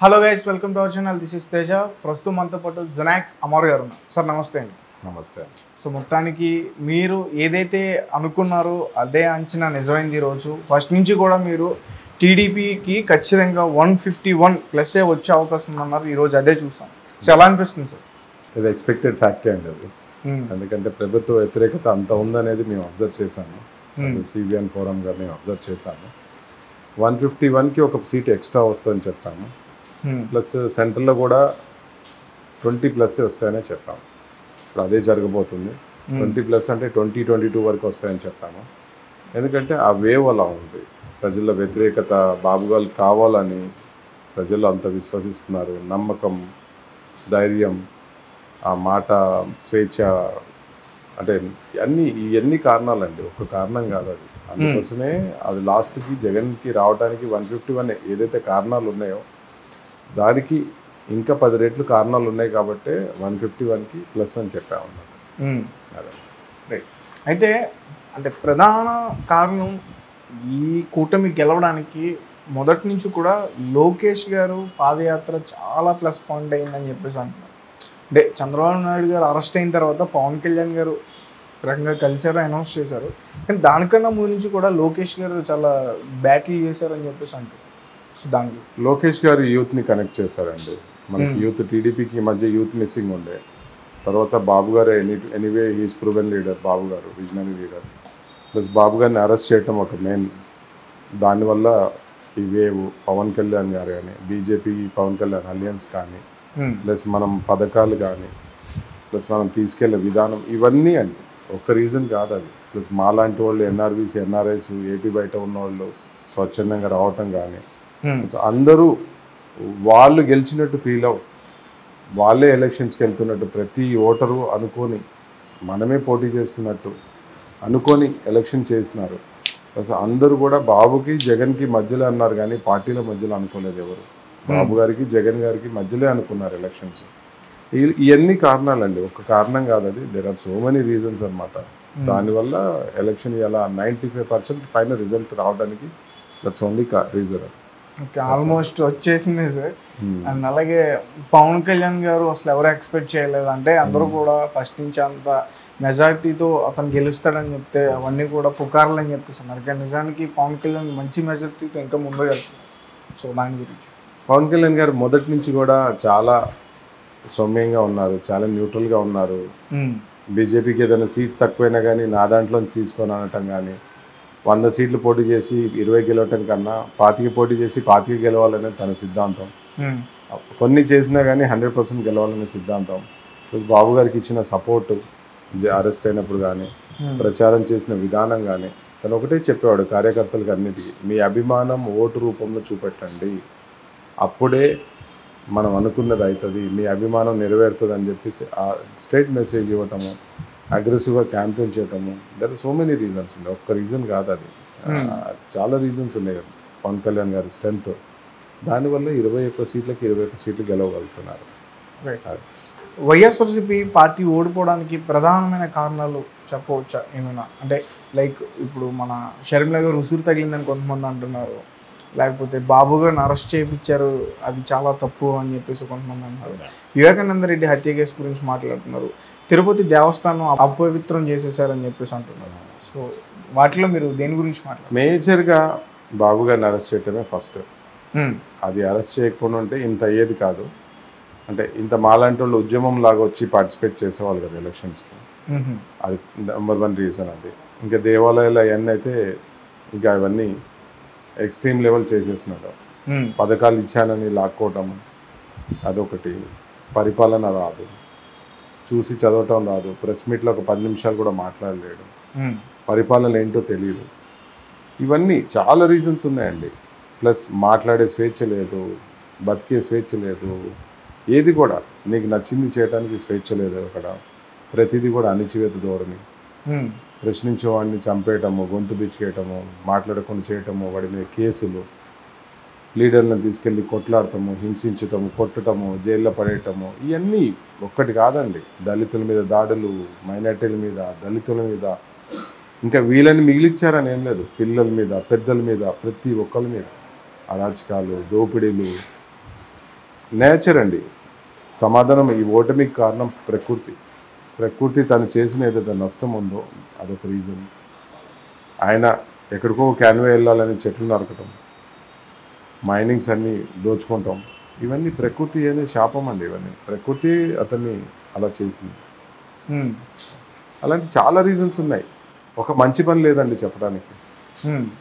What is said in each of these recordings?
Hello guys, welcome to our channel. This is Teja. ప్రస్తుతం మనతో పాటు జొనాక్స్ అమర్ గారు ఉన్నారు. సార్ నమస్తే అండి. నమస్తే. సో మొత్తానికి మీరు ఏదైతే అనుకున్నారో అదే అంచనా నిజమైంది. ఈరోజు ఫస్ట్ నుంచి కూడా మీరు టీడీపీకి ఖచ్చితంగా 151+ వచ్చే అవకాశం ఉందన్నారు. ఈరోజు అదే చూస్తాం. సో ఎలా అనిపిస్తుంది సార్? ఇది ఎక్స్పెక్టెడ్ ఫ్యాక్టే అండి అది. ఎందుకంటే ప్రభుత్వ వ్యతిరేకత అంత ఉందనేది మేము అబ్జర్వ్ చేశాము. సిబిఎన్ ఫోరంగా మేము అబ్జర్వ్ చేశాము. 151కి ఒక సీట్ ఎక్స్ట్రా వస్తుందని చెప్పాము. ప్లస్ సెంట్రల్లో కూడా 20+ వస్తాయనే చెప్పాము. ఇప్పుడు అదే జరగబోతుంది. 20+ అంటే 2022 వరకు వస్తాయని చెప్పాము. ఎందుకంటే ఆ వేవ్ అలా ఉంది. ప్రజల వ్యతిరేకత బాబు గారు కావాలని ప్రజలు అంత విశ్వసిస్తున్నారు. నమ్మకం, ధైర్యం, ఆ మాట, స్వేచ్ఛ, అంటే ఇవన్నీ కారణాలండి. ఒక్క కారణం కాదు అది. అందుకోసమే అది లాస్ట్కి జగన్కి రావడానికి 151 ఏదైతే కారణాలు ఉన్నాయో దానికి ఇంకా 10 రెట్లు కారణాలు ఉన్నాయి కాబట్టి 151కి ప్లస్ అని చెప్పాము. అదే రైట్. అయితే అంటే ప్రధాన కారణం ఈ కూటమి గెలవడానికి మొదటి నుంచి కూడా లోకేష్ గారు పాదయాత్ర చాలా ప్లస్ పాయింట్ అయిందని చెప్పేసి అంటున్నారు. అంటే చంద్రబాబు నాయుడు గారు అరెస్ట్ అయిన తర్వాత పవన్ కళ్యాణ్ గారు రకంగా కలిశారు, అనౌన్స్ చేశారు. కానీ దానికన్నా ముందు నుంచి కూడా లోకేష్ గారు చాలా బ్యాటిల్ చేశారని చెప్పేసి అంటారు. సో దానికి లోకేష్ గారు యూత్ని కనెక్ట్ చేశారండి. మనకి యూత్, టీడీపీకి మధ్య యూత్ మిస్సింగ్ ఉండే. తర్వాత బాబు గారు ఎనీవే హీస్ ప్రూవెన్ లీడర్. బాబు గారు విజనరీ లీడర్. ప్లస్ బాబు గారిని అరెస్ట్ చేయటం ఒక మెయిన్. దానివల్ల ఈ వేవ్ పవన్ కళ్యాణ్ గారు కానీ, బీజేపీ పవన్ కళ్యాణ్ అలియన్స్ కానీ, ప్లస్ మనం పథకాలు కానీ, ప్లస్ మనం తీసుకెళ్లే విధానం, ఇవన్నీ అండి. ఒక్క రీజన్ కాదు అది. ప్లస్ మాలాంటి వాళ్ళు ఎన్ఆర్బీసీ, ఎన్ఆర్ఐస్, ఏపీ బయట ఉన్నవాళ్ళు స్వచ్ఛందంగా రావటం కానీ, అందరూ వాళ్ళు గెలిచినట్టు ఫీల్ అవు, వాళ్ళే ఎలక్షన్స్కి వెళ్తున్నట్టు, ప్రతి ఓటరు అనుకొని మనమే పోటీ చేస్తున్నట్టు అనుకొని ఎలక్షన్ చేసినారు. అసలు అందరూ కూడా బాబుకి జగన్కి మధ్యలో అన్నారు కానీ పార్టీల మధ్యలో అనుకోలేదు ఎవరు. బాబు గారికి జగన్ గారికి మధ్యలో అనుకున్నారు ఎలక్షన్స్. ఇవన్నీ కారణాలండి, ఒక కారణం కాదు అది. There are so many reasons అనమాట. దానివల్ల ఎలక్షన్ ఇలా 95% పైన రిజల్ట్ రావడానికి that's only reason. Okay, almost వచ్చేసింది సార్. అండ్ అలాగే పవన్ కళ్యాణ్ గారు అసలు ఎవరు ఎక్స్పెక్ట్ చేయలేదు. అంటే అందరూ కూడా ఫస్ట్ నుంచి అంత మెజారిటీతో అతను గెలుస్తాడని చెప్తే అవన్నీ కూడా పుకార్లు అని చెప్పేస్తున్నారు. కానీ నిజానికి పవన్ కళ్యాణ్ మంచి మెజారిటీతో ఇంకా ముందు వెళ్తున్నారు. సో దాని గురించి పవన్ కళ్యాణ్ గారు మొదటి నుంచి కూడా చాలా సౌమ్యంగా ఉన్నారు, చాలా న్యూట్రల్గా ఉన్నారు. బీజేపీకి ఏదైనా సీట్స్ తక్కువైనా కానీ నా దాంట్లో తీసుకొని అనటం కానీ, 100 సీట్లు పోటీ చేసి 20 గెలవటం కన్నా 25 పోటీ చేసి 25 గెలవాలనేది తన సిద్ధాంతం. కొన్ని చేసినా కానీ 100% గెలవాలనే సిద్ధాంతం. ప్లస్ బాబు గారికి ఇచ్చిన సపోర్టు, అరెస్ట్ అయినప్పుడు కానీ ప్రచారం చేసిన విధానం కానీ, తను ఒకటే చెప్పేవాడు కార్యకర్తలకు అన్నిటికీ, మీ అభిమానం ఓటు రూపంలో చూపెట్టండి, అప్పుడే మనం అనుకున్నది అవుతుంది, మీ అభిమానం నెరవేరుతుంది అని చెప్పేసి ఆ స్ట్రైట్ మెసేజ్ ఇవ్వటము, అగ్రెసివ్గా క్యాంపెయిన్ చేయటము. There are so many reasons ఉన్నాయి. ఒక్క రీజన్ కాదు అది, చాలా రీజన్స్ ఉన్నాయి పవన్ కళ్యాణ్ గారి స్ట్రెంత్. దానివల్ల 21 సీట్లకి 21 సీట్లు గెలవగలుగుతున్నారు. వైఎస్ఆర్సీపీ పార్టీ ఓడిపోవడానికి ప్రధానమైన కారణాలు చెప్పవచ్చా ఏమైనా? అంటే లైక్ ఇప్పుడు మన షర్మిల గారు ఉసురు తగిలిందని కొంతమంది అంటున్నారు, లేకపోతే బాబు గారిని అరెస్ట్ చేయించారు అది చాలా తప్పు అని చెప్పేసి కొంతమంది అంటున్నారు. వివేకానంద రెడ్డి హత్య కేసు గురించి మాట్లాడుతున్నారు, తిరుపతి దేవస్థానం అపవిత్రం చేసేసారని చెప్పేసి అంటున్నారు. సో వాటిలో మీరు దేని గురించి మాట్లాడారు? మేజర్గా బాబు గారిని అరెస్ట్ చేయటమే ఫస్ట్. అది అరెస్ట్ చేయకపోవడం అంటే ఇంత అయ్యేది కాదు. అంటే ఇంత మాలాంటి వాళ్ళు ఉద్యమం లాగా వచ్చి పార్టిసిపేట్ చేసేవాళ్ళు కదా ఎలక్షన్స్కి. అది నెంబర్ 1 రీజన్ అది. ఇంకా దేవాలయాలు అవన్నీ అయితే ఇంకా అవన్నీ ఎక్స్ట్రీమ్ లెవెల్ చేసేసినాడు. పథకాలు ఇచ్చానని లాక్కోవటం అదొకటి. పరిపాలన రాదు, చూసి చదవటం రాదు, ప్రెస్ మీట్లో ఒక 10 నిమిషాలు కూడా మాట్లాడలేడు, పరిపాలన ఏంటో తెలియదు. ఇవన్నీ చాలా రీజన్స్ ఉన్నాయండి. ప్లస్ మాట్లాడే స్వేచ్ఛ లేదు, బతికే స్వేచ్ఛ లేదు, ఏది కూడా నీకు నచ్చింది చేయడానికి స్వేచ్ఛ లేదు అక్కడ. ప్రతిదీ కూడా అణిచివేత ధోరణి, ప్రశ్నించే వాడిని చంపేయటము, గొంతు బిచ్చుకేయటము, మాట్లాడకుండా చేయటము, వాడి మీద కేసులు, లీడర్లను తీసుకెళ్ళి కొట్లాడటము, హింసించటము, కొట్టటము, జైల్లో పడేయటము, ఇవన్నీ ఒక్కటి కాదండి. దళితుల మీద దాడులు, మైనార్టీల మీద, దళితుల మీద, ఇంకా వీళ్ళని మిగిలిచ్చారని ఏం లేదు, పిల్లల మీద, పెద్దల మీద, ప్రతి ఒక్కరి మీద అరాచకాలు, దోపిడీలు, నేచర్ అండి. సమాధానం ఈ ఓటమికి కారణం ప్రకృతి తను చేసిన ఏదైతే నష్టం ఉందో అదొక రీజన్. ఆయన ఎక్కడికో క్యాన్వే వెళ్ళాలని చెట్లు నరకటం, మైనింగ్స్ అన్నీ దోచుకుంటాం, ఇవన్నీ ప్రకృతి అనే శాపం అండి. ఇవన్నీ ప్రకృతి అతన్ని అలా చేసింది. అలాంటి చాలా రీజన్స్ ఉన్నాయి. ఒక మంచి పని లేదండి చెప్పడానికి.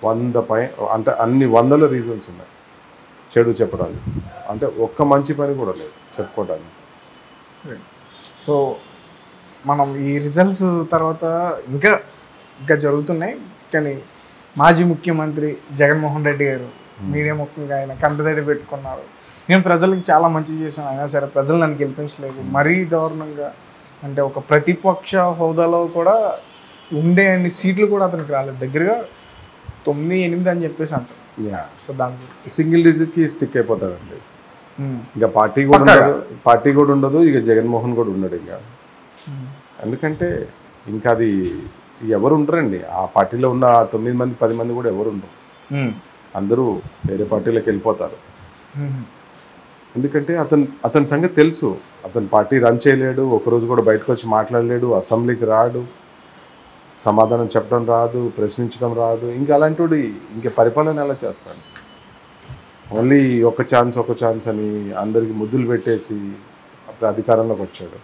100 అంటే అన్ని వందల రీజన్స్ ఉన్నాయి చెడు చెప్పడానికి. అంటే ఒక్క మంచి పని కూడా లేదు చెప్పుకోవడానికి. సో మనం ఈ రిజల్ట్స్ తర్వాత ఇంకా జరుగుతున్నాయి. కానీ మాజీ ముఖ్యమంత్రి జగన్మోహన్ రెడ్డి గారు మీడియా ముఖ్యంగా ఆయన కంటతడి పెట్టుకున్నారు. నేను ప్రజలకు చాలా మంచి చేశాను, అయినా సరే ప్రజలు నన్ను గెలిపించలేదు, మరీ దారుణంగా అంటే ఒక ప్రతిపక్ష హోదాలో కూడా ఉండే అన్ని సీట్లు కూడా అతనికి రాలేదు, దగ్గరగా 9-8 అని చెప్పేసి అంటారు. సో దానికి సింగిల్ డిజిట్కి స్టిక్ అయిపోతాడండి. ఇంకా పార్టీ కూడా ఉండదు, ఇక జగన్మోహన్ కూడా ఉండడు ఇంకా. ఎందుకంటే ఇంకా అది ఎవరు ఉండరండి ఆ పార్టీలో ఉన్న 9 మంది 10 మంది కూడా ఎవరు ఉండరు. అందరూ వేరే పార్టీలోకి వెళ్ళిపోతారు. ఎందుకంటే అతని సంగతి తెలుసు. అతను పార్టీ రన్ చేయలేడు, ఒకరోజు కూడా బయటకు వచ్చి మాట్లాడలేడు, అసెంబ్లీకి రాడు, సమాధానం చెప్పడం రాదు, ప్రశ్నించడం రాదు. ఇంకా అలాంటి ఇంకా పరిపాలన ఎలా చేస్తాడు? ఓన్లీ ఒక ఛాన్స్ అని అందరికి ముద్దులు పెట్టేసి అప్పుడు అధికారంలోకి వచ్చాడు.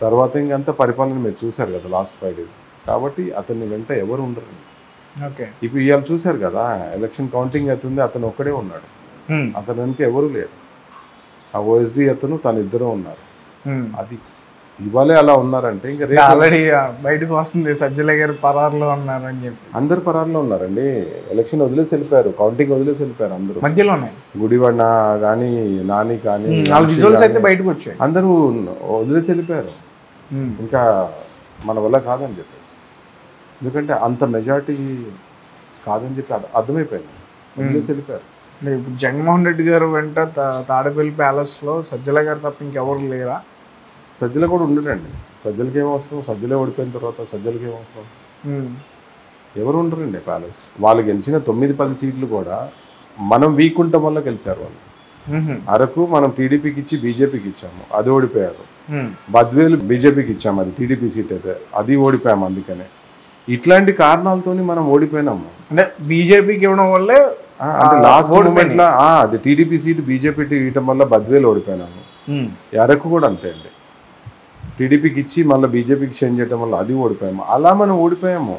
తర్వాత ఇంకంతా పరిపాలన మీరు చూశారు కదా లాస్ట్ 5 days. కాబట్టి అతన్ని వెంట ఎవరు ఉండరు. ఓకే, ఇప్పుడు ఇవాళ చూశారు కదా ఎలక్షన్ కౌంటింగ్ అవుతుంది, అతను ఒక్కడే ఉన్నాడు, అతను వెనక ఎవరు లేరు. ఆ ఓఎస్డీ అతను తను ఇద్దరు ఉన్నారు. అది ఇవాళే అలా ఉన్నారంటే ఇంకా ఆల్రెడీ బయటకు వస్తుంది సజ్జల గారు పరారులో ఉన్నారు అని చెప్పి. అందరు పరారులో ఉన్నారండి. ఎలక్షన్ వదిలేసి వెళ్ళిపోయారు, కౌంటింగ్ వదిలేసి వెళ్ళిపోయారు. అందరూ మధ్యలోనే గుడివాడ కానీ నాని కానీ విజువల్స్ అయితే బయటకు వచ్చాయి, అందరూ వదిలేసి వెళ్ళిపోయారు. ఇంకా మన వల్ల కాదని చెప్పేసి, ఎందుకంటే అంత మెజారిటీ కాదని చెప్పి అర్థమైపోయింది, వదిలేసి వెళ్ళిపోయారు. ఇప్పుడు జగన్మోహన్ రెడ్డి గారు వెంట తాడేపల్లి ప్యాలెస్లో సజ్జల గారు తప్ప ఇంకెవరు లేరా? సజ్జల కూడా ఉండరండి. సజ్జలకి ఏం అవసరం? సజ్జలే ఓడిపోయిన తర్వాత సజ్జలకి ఏం అవసరం? ఎవరు ఉండరండి ప్యాలెస్. వాళ్ళు గెలిచిన 9-10 సీట్లు కూడా మనం వీక్ ఉండటం వల్ల గెలిచారు వాళ్ళు. అరకు మనం టీడీపీకి ఇచ్చి బీజేపీకి ఇచ్చాము, అది ఓడిపోయారు. బద్వేలు బీజేపీకి ఇచ్చాము, అది టీడీపీ సీట్ అయితే అది ఓడిపోయాము. అందుకనే ఇట్లాంటి కారణాలతో మనం ఓడిపోయినాము. అంటే బీజేపీకి ఇవ్వడం వల్లే అంటే లాస్ట్ మూమెంట్లో అది టీడీపీ సీటు బీజేపీకి ఇవ్వడం వల్ల బద్వేలు ఓడిపోయినాము. అరకు కూడా అంతే అండి, టీడీపీకి ఇచ్చి మళ్ళీ బీజేపీకి చేంజ్ చేయడం వల్ల అది ఓడిపోయాము. అలా మనం ఓడిపోయాము.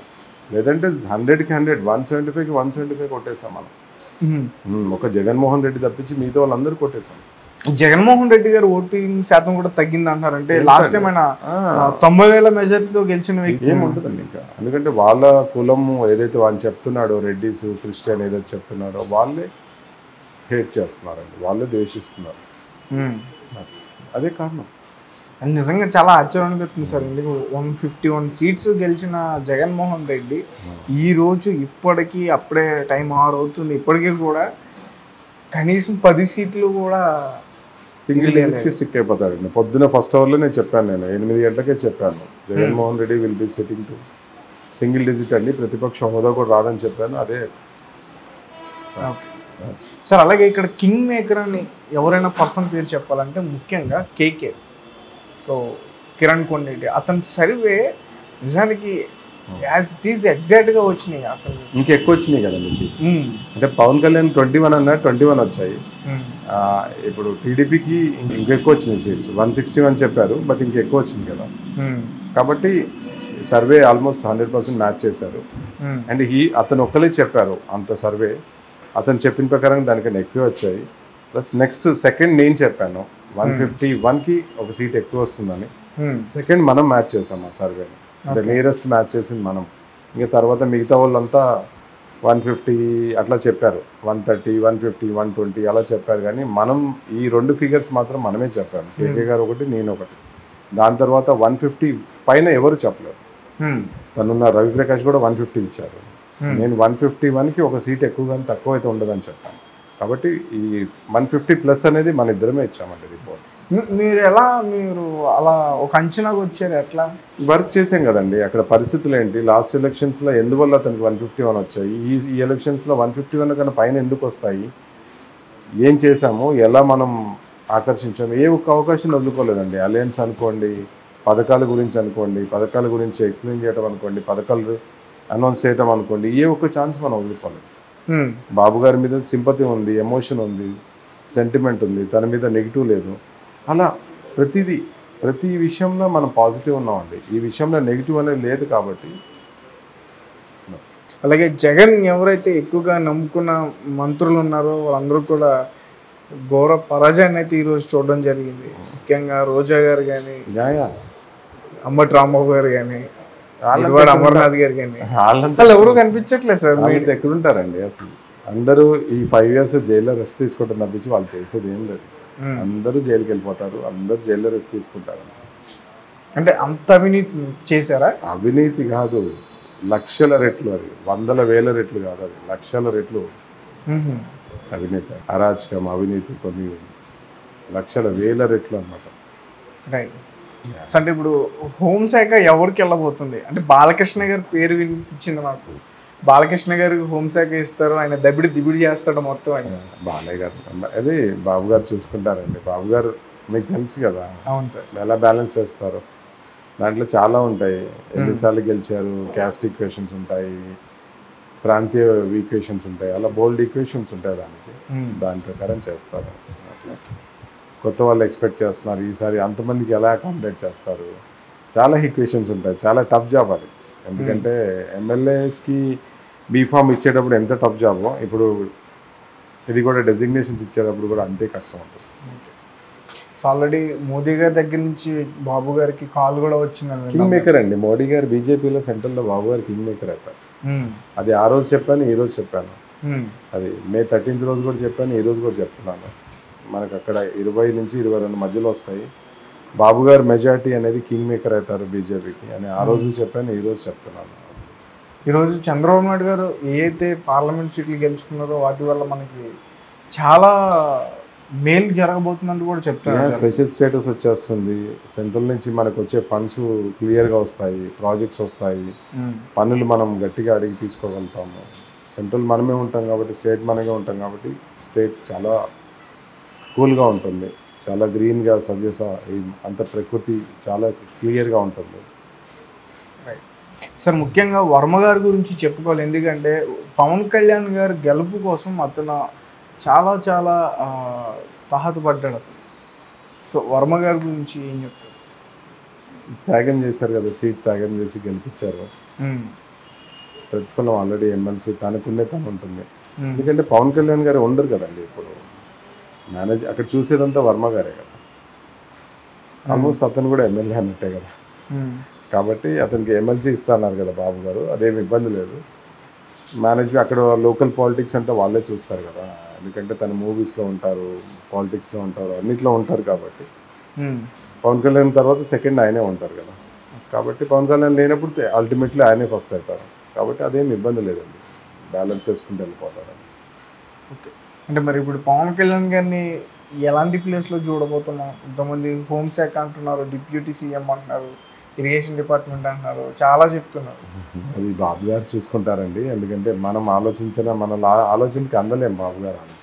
లేదంటే 100కి 100, 175కి 175 కొట్టేసాం మనం. ఒక జగన్మోహన్ రెడ్డి తప్పించి మిగతా వాళ్ళందరూ కొట్టేసాం. జగన్మోహన్ రెడ్డి గారు ఓటింగ్ శాతం కూడా తగ్గింది అంటారంటే లాస్ట్ టైం ఆయన 90,000 మెజార్టీతో గెలిచిన వ్యక్తి ఏముంటుందండి ఇంకా. ఎందుకంటే వాళ్ళ కులం ఏదైతే వాళ్ళు చెప్తున్నాడో, రెడ్డిస్ క్రిస్టియన్ ఏదైతే చెప్తున్నారో వాళ్ళే హేట్ చేస్తున్నారండి, వాళ్ళే ద్వేషిస్తున్నారు. అదే కారణం. అండ్ నిజంగా చాలా ఆశ్చర్యం అనిపిస్తుంది సార్. ఎందుకు 151 సీట్స్ గెలిచిన జగన్మోహన్ రెడ్డి ఈ రోజు ఇప్పటికీ అప్పుడే టైం 6 అవుతుంది, ఇప్పటికీ కూడా కనీసం 10 సీట్లు కూడా సింగిల్ డిజిట్కి స్టిక్ అయిపోతాడండి. పొద్దున ఫస్ట్ అవర్లో నేను చెప్పాను, నేను 8 గంటలకే చెప్పాను, Jaganmohan Reddy will be sitting to single digit అండి, ప్రతిపక్ష హోదా కూడా రాదని చెప్పాను. అదే సార్. అలాగే ఇక్కడ కింగ్ మేకర్ అని ఎవరైనా పర్సన్ పేరు చెప్పాలంటే ముఖ్యంగా కేకే. సో కిరణ్ కొండేటి అతని సర్వే నిజానికి యాజ్ ఇట్ ఈజ్ ఎగ్జాక్ట్గా వచ్చినాయి. అతను ఇంకెక్కువ వచ్చినాయి కదండి సీట్స్. అంటే పవన్ కళ్యాణ్ 21 అన్నారు, 21 వచ్చాయి. ఇప్పుడు టీడీపీకి ఇంకెక్కువ వచ్చినాయి సీట్స్, 161 చెప్పారు, బట్ ఇంకెక్కువ వచ్చింది కదా. కాబట్టి సర్వే ఆల్మోస్ట్ 100% మ్యాచ్ చేశారు. అండ్ అతను ఒక్కలే చెప్పారు అంత సర్వే, అతను చెప్పిన ప్రకారం దానికన్నా ఎక్కువ వచ్చాయి. ప్లస్ నెక్స్ట్ సెకండ్ నేను చెప్పాను 151కి ఒక సీట్ ఎక్కువ వస్తుందని. సెకండ్ మనం మ్యాచ్ చేసాం ఆ సర్వేని, అంటే నియరెస్ట్ మ్యాచ్ చేసింది మనం. ఇంకా తర్వాత మిగతా వాళ్ళంతా 150 అట్లా చెప్పారు, 130, 150, 120 అలా చెప్పారు. కానీ మనం ఈ 2 ఫిగర్స్ మాత్రం మనమే చెప్పాము, కేకే గారు ఒకటి, నేను ఒకటి. దాని తర్వాత 150 పైన ఎవరు చెప్పలేరు. తనున్న రవిప్రకాష్ కూడా 150 ఇచ్చారు. నేను 151కి ఒక సీట్ ఎక్కువ కానీ తక్కువ అయితే ఉండదని చెప్పాను. కాబట్టి ఈ 150+ అనేది మన ఇద్దరమే ఇచ్చామండి రిపోర్ట్. మీరు అలా ఒక అంచనాకు వచ్చారు? ఎట్లా వర్క్ చేసాం కదండి. అక్కడ పరిస్థితులు ఏంటి, లాస్ట్ ఎలక్షన్స్లో ఎందువల్ల అతనికి 151 వచ్చాయి, ఈ ఎలక్షన్స్లో 151 కన్నా పైన ఎందుకు వస్తాయి, ఏం చేసాము, ఎలా మనం ఆకర్షించాము. ఏ ఒక్క అవకాశం వదులుకోలేదండి. అలయన్స్ అనుకోండి, పథకాల గురించి అనుకోండి, పథకాల గురించి ఎక్స్ప్లెయిన్ చేయడం అనుకోండి, పథకాలు అనౌన్స్ చేయడం అనుకోండి, ఏ ఒక్క ఛాన్స్ మనం వదులుకోలేదు. బాబు గారి మీద సింపతి ఉంది, ఎమోషన్ ఉంది, సెంటిమెంట్ ఉంది, తన మీద నెగిటివ్ లేదు. అలా ప్రతి విషయంలో మనం పాజిటివ్ ఉన్నామండి. ఈ విషయంలో నెగిటివ్ అనేది లేదు కాబట్టి. అలాగే జగన్ ఎవరైతే ఎక్కువగా నమ్ముకున్న మంత్రులు ఉన్నారో వాళ్ళందరూ కూడా ఘోర పరాజయాన్ని అయితే ఈరోజు చూడడం జరిగింది. ముఖ్యంగా రోజా గారు కానీ, అంబటి రాంబాబు గారు కానీ, అమర్నాథ్ గారు కానీ, వాళ్ళు ఎవరు కనిపించట్లేదు సార్. మీరు ఎక్కడుంటారండి అసలు? అందరూ ఈ 5 years జైల్లో రెస్ట్ తీసుకోవడం తప్పించి వాళ్ళు చేసేది ఏం లేదు. అందరూ జైలుకి వెళ్ళిపోతారు, అందరూ జైల్లో రెస్ట్ తీసుకుంటారు. అంటే అంత అవినీతి చేశారా? అవినీతి కాదు, లక్షల రెట్లు, అది 100,000 రెట్లు కాదు, అది లక్షల రెట్లు అవినీతి, అరాచకం, అవినీతి కొన్ని లక్షల వేల రెట్లు అనమాట. రైట్. అంటే ఇప్పుడు హోంశాఖ ఎవరికి వెళ్ళబోతుంది అంటే బాలకృష్ణ గారి పేరు వినిపించింది నాకు. బాలకృష్ణ గారికి హోంశాఖ ఇస్తారు, ఆయన దిబిడి చేస్తాడు మొత్తం. ఆయన బాలయ్య గారు అదే బాబు గారు చూసుకుంటారండి. బాబు గారు మీకు తెలుసు కదా. అవును సార్. ఎలా బ్యాలెన్స్ చేస్తారు దాంట్లో చాలా ఉంటాయి. ఎన్నిసార్లు గెలిచారు, క్యాస్ట్ ఈక్వేషన్స్ ఉంటాయి, ప్రాంతీయ ఈక్వేషన్స్ ఉంటాయి, అలా బోల్డ్ ఈక్వేషన్స్ ఉంటాయి. దాని ప్రకారం చేస్తారు. కొత్త వాళ్ళు ఎక్స్పెక్ట్ చేస్తున్నారు ఈసారి అంతమందికి ఎలా అకామిడేట్ చేస్తారు, చాలా ఈక్వేషన్స్ ఉంటాయి. చాలా టఫ్ జాబ్ అది. ఎందుకంటే ఎమ్మెల్యేస్కి బీఫామ్ ఇచ్చేటప్పుడు ఎంత టఫ్ జాబో, ఇప్పుడు ఇది కూడా డెసిగ్నేషన్స్ ఇచ్చేటప్పుడు కూడా అంతే కష్టం ఉంటుంది. సో ఆల్రెడీ మోదీ గారి దగ్గర నుంచి బాబు గారికి కాల్ కూడా వచ్చిందండి. కింగ్ మేకర్ అండి మోడీ గారు. బీజేపీలో సెంట్రల్లో బాబు గారు కింగ్ మేకర్ అవుతారు. అది ఆ రోజు చెప్పాను, ఈ రోజు చెప్పాను. అది May 13th రోజు కూడా చెప్పాను, ఈ రోజు కూడా చెప్తున్నాను. మనకు అక్కడ 20 నుంచి 22 మధ్యలో వస్తాయి. బాబు గారు మెజారిటీ అనేది కింగ్ మేకర్ అవుతారు బీజేపీకి అని ఆ రోజు చెప్పాను, ఈ రోజు చెప్తున్నాను. ఈరోజు చంద్రబాబు నాయుడు గారు ఏదైతే పార్లమెంట్ సీట్లు గెలుచుకున్నారో వాటి వల్ల మనకి చాలా మేలు జరగబోతుందని కూడా చెప్తున్నారు. స్పెషల్ స్టేటస్ వచ్చేస్తుంది, సెంట్రల్ నుంచి మనకు వచ్చే ఫండ్స్ క్లియర్గా వస్తాయి, ప్రాజెక్ట్స్ వస్తాయి, పన్నులు మనం గట్టిగా అడిగి తీసుకోగలుగుతాము. సెంట్రల్ మనమే ఉంటాం కాబట్టి, స్టేట్ మనమే ఉంటాం కాబట్టి స్టేట్ చాలా కూల్గా ఉంటుంది, చాలా గ్రీన్గా సవ్యస అంత ప్రకృతి చాలా క్లియర్గా ఉంటుంది. సార్ ముఖ్యంగా వర్మ గారి గురించి చెప్పుకోవాలి. ఎందుకంటే పవన్ కళ్యాణ్ గారి గెలుపు కోసం అతను చాలా చాలా తాహతపడ్డాడు. సో వర్మ గారి గురించి ఏం చెప్తారు? త్యాగం చేశారు కదా, సీట్ త్యాగం చేసి గెలిపించారు. ప్రతిఫలం ఆల్రెడీ ఎమ్మెల్సీ తనకుండే తను ఉంటుంది. ఎందుకంటే పవన్ కళ్యాణ్ గారు ఉండరు కదండి ఇప్పుడు అక్కడ చూసేదంతా వర్మ గారే కదా. ఆల్మోస్ట్ అతను కూడా ఎమ్మెల్యే అన్నట్టే కదా. కాబట్టి అతనికి ఎమ్మెల్సీ ఇస్తున్నారు కదా బాబు గారు, అదేమి ఇబ్బంది లేదు. మేనేజ్మెంట్ అక్కడ లోకల్ పాలిటిక్స్ అంతా వాళ్ళే చూస్తారు కదా. ఎందుకంటే తన మూవీస్లో ఉంటారు, పాలిటిక్స్లో ఉంటారు, అన్నిట్లో ఉంటారు. కాబట్టి పవన్ కళ్యాణ్ తర్వాత సెకండ్ ఆయనే ఉంటారు కదా. కాబట్టి పవన్ కళ్యాణ్ లేనప్పుడు అల్టిమేట్లీ ఆయనే ఫస్ట్ అవుతారు. కాబట్టి అదేమి ఇబ్బంది లేదండి, బ్యాలెన్స్ చేసుకుంటూ వెళ్ళిపోతారు. ఓకే. అంటే మరి ఇప్పుడు పవన్ కళ్యాణ్ గారిని ఎలాంటి ప్లేస్లో చూడబోతున్నాం? కొంతమంది హోంశాఖ అంటున్నారు, డిప్యూటీ సీఎం అంటున్నారు, ఇరిగేషన్ డిపార్ట్మెంట్ అంటున్నారు, చాలా చెప్తున్నారు. అది బాబు గారు చూసుకుంటారండి. ఎందుకంటే మనం ఆలోచించిన మన ఆలోచనకి అందలేం బాబు గారు ఆలోచన.